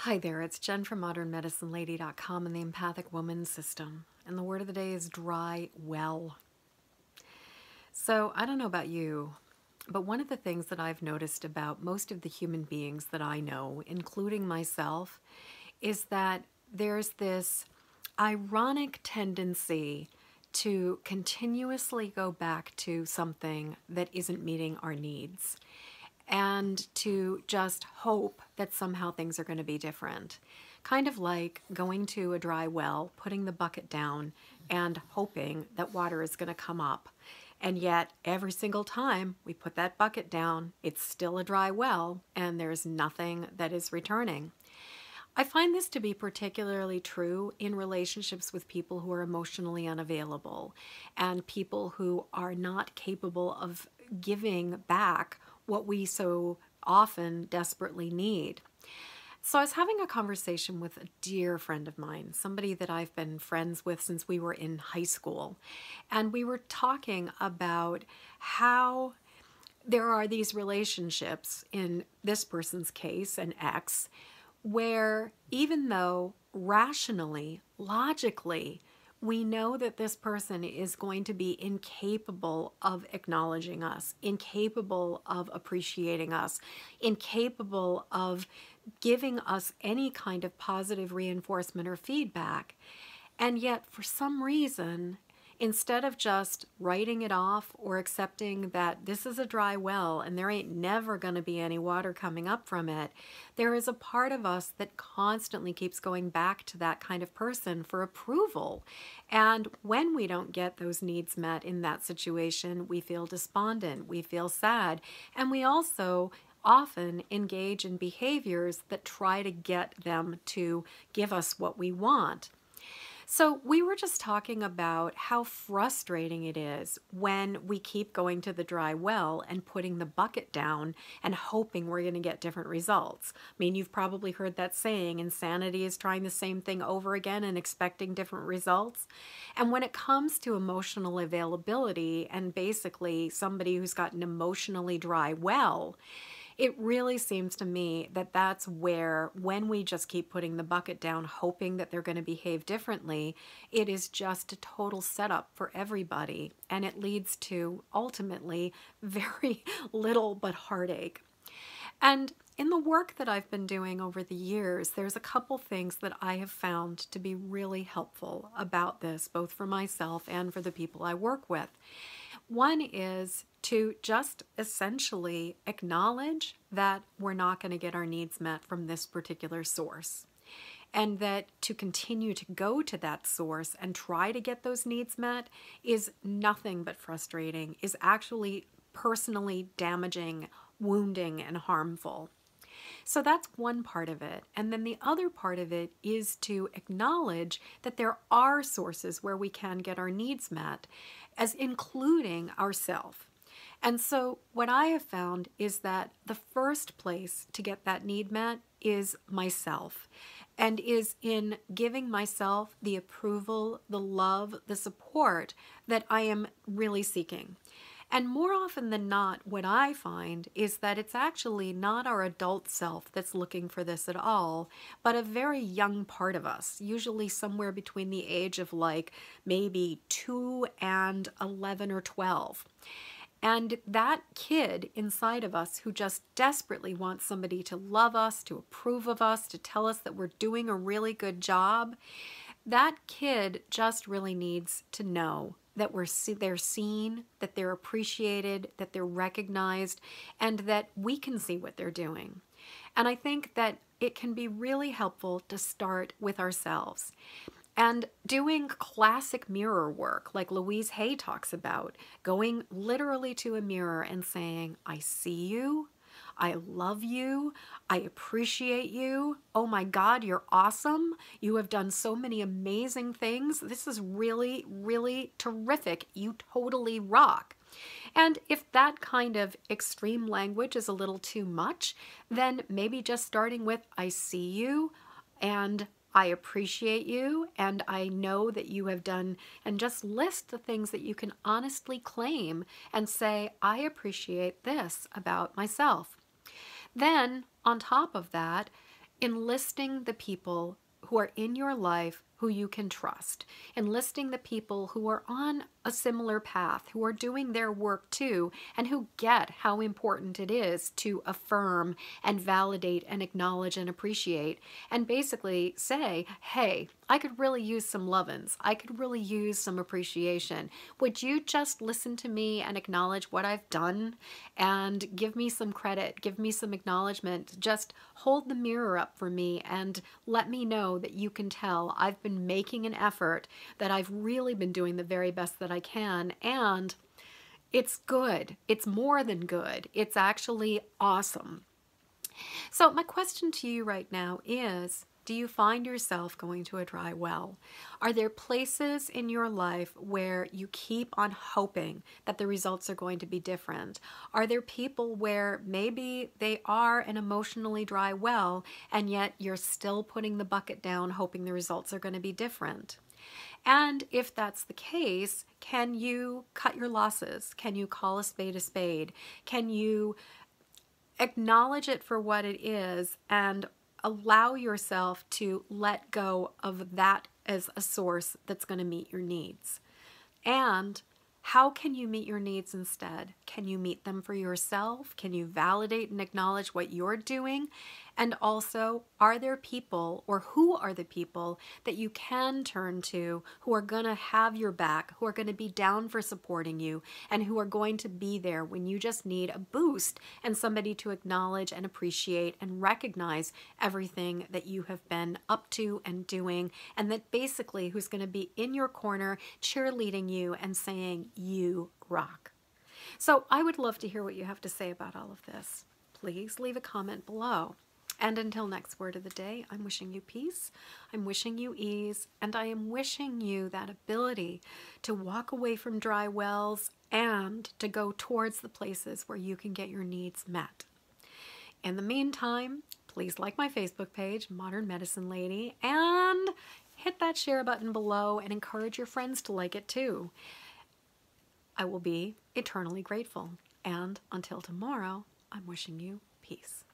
Hi there, it's Jen from modernmedicinelady.com and the Empathic Woman System. And the word of the day is dry well. So I don't know about you, but one of the things that I've noticed about most of the human beings that I know, including myself, is that there's this ironic tendency to continuously go back to something that isn't meeting our needs, and to just hope that somehow things are going to be different. Kind of like going to a dry well, putting the bucket down, and hoping that water is going to come up. And yet, every single time we put that bucket down, it's still a dry well, and there's nothing that is returning. I find this to be particularly true in relationships with people who are emotionally unavailable and people who are not capable of giving back what we so often desperately need. So I was having a conversation with a dear friend of mine, somebody that I've been friends with since we were in high school. And we were talking about how there are these relationships, in this person's case, an ex, where even though rationally, logically, we know that this person is going to be incapable of acknowledging us, incapable of appreciating us, incapable of giving us any kind of positive reinforcement or feedback. And yet, for some reason, instead of just writing it off or accepting that this is a dry well and there ain't never going to be any water coming up from it, there is a part of us that constantly keeps going back to that kind of person for approval. And when we don't get those needs met in that situation, we feel despondent, we feel sad, and we also often engage in behaviors that try to get them to give us what we want. So we were just talking about how frustrating it is when we keep going to the dry well and putting the bucket down and hoping we're going to get different results. I mean, you've probably heard that saying, insanity is trying the same thing over again and expecting different results. And when it comes to emotional availability and basically somebody who's got an emotionally dry well, it really seems to me that that's where, when we just keep putting the bucket down, hoping that they're going to behave differently, it is just a total setup for everybody. And it leads to, ultimately, very little but heartache. And in the work that I've been doing over the years, there's a couple things that I have found to be really helpful about this, both for myself and for the people I work with. One is to just essentially acknowledge that we're not going to get our needs met from this particular source, and that to continue to go to that source and try to get those needs met is nothing but frustrating, is actually personally damaging, wounding, and harmful. So that's one part of it. And then the other part of it is to acknowledge that there are sources where we can get our needs met, as including ourself. And so what I have found is that the first place to get that need met is myself, and is in giving myself the approval, the love, the support that I am really seeking. And more often than not, what I find is that it's actually not our adult self that's looking for this at all, but a very young part of us, usually somewhere between the age of like maybe 2 and 11 or 12. And that kid inside of us who just desperately wants somebody to love us, to approve of us, to tell us that we're doing a really good job, that kid just really needs to know that they're seen, that they're appreciated, that they're recognized, and that we can see what they're doing. And I think that it can be really helpful to start with ourselves. And doing classic mirror work, like Louise Hay talks about, going literally to a mirror and saying, I see you, I love you, I appreciate you, oh my God, you're awesome, you have done so many amazing things, this is really, really terrific, you totally rock. And if that kind of extreme language is a little too much, then maybe just starting with, I see you, and I appreciate you, and I know that you have done, and just list the things that you can honestly claim and say, I appreciate this about myself. Then, on top of that, enlisting the people who are in your life who you can trust, enlisting the people who are on a similar path, who are doing their work too, and who get how important it is to affirm and validate and acknowledge and appreciate, and basically say, hey, I could really use some lovin's. I could really use some appreciation. Would you just listen to me and acknowledge what I've done and give me some credit, give me some acknowledgement, just hold the mirror up for me and let me know that you can tell I've been making an effort, that I've really been doing the very best that I can, and it's good. It's more than good. It's actually awesome. So my question to you right now is, do you find yourself going to a dry well? Are there places in your life where you keep on hoping that the results are going to be different? Are there people where maybe they are an emotionally dry well and yet you're still putting the bucket down hoping the results are going to be different? And if that's the case, can you cut your losses? Can you call a spade a spade? Can you acknowledge it for what it is and allow yourself to let go of that as a source that's going to meet your needs? And how can you meet your needs instead? Can you meet them for yourself? Can you validate and acknowledge what you're doing? And also, are there people, or who are the people that you can turn to who are going to have your back, who are going to be down for supporting you, and who are going to be there when you just need a boost and somebody to acknowledge and appreciate and recognize everything that you have been up to and doing, and that basically who's going to be in your corner cheerleading you and saying, you rock. So I would love to hear what you have to say about all of this. Please leave a comment below. And until next word of the day, I'm wishing you peace, I'm wishing you ease, and I am wishing you that ability to walk away from dry wells and to go towards the places where you can get your needs met. In the meantime, please like my Facebook page, Modern Medicine Lady, and hit that share button below and encourage your friends to like it too. I will be eternally grateful. And until tomorrow, I'm wishing you peace.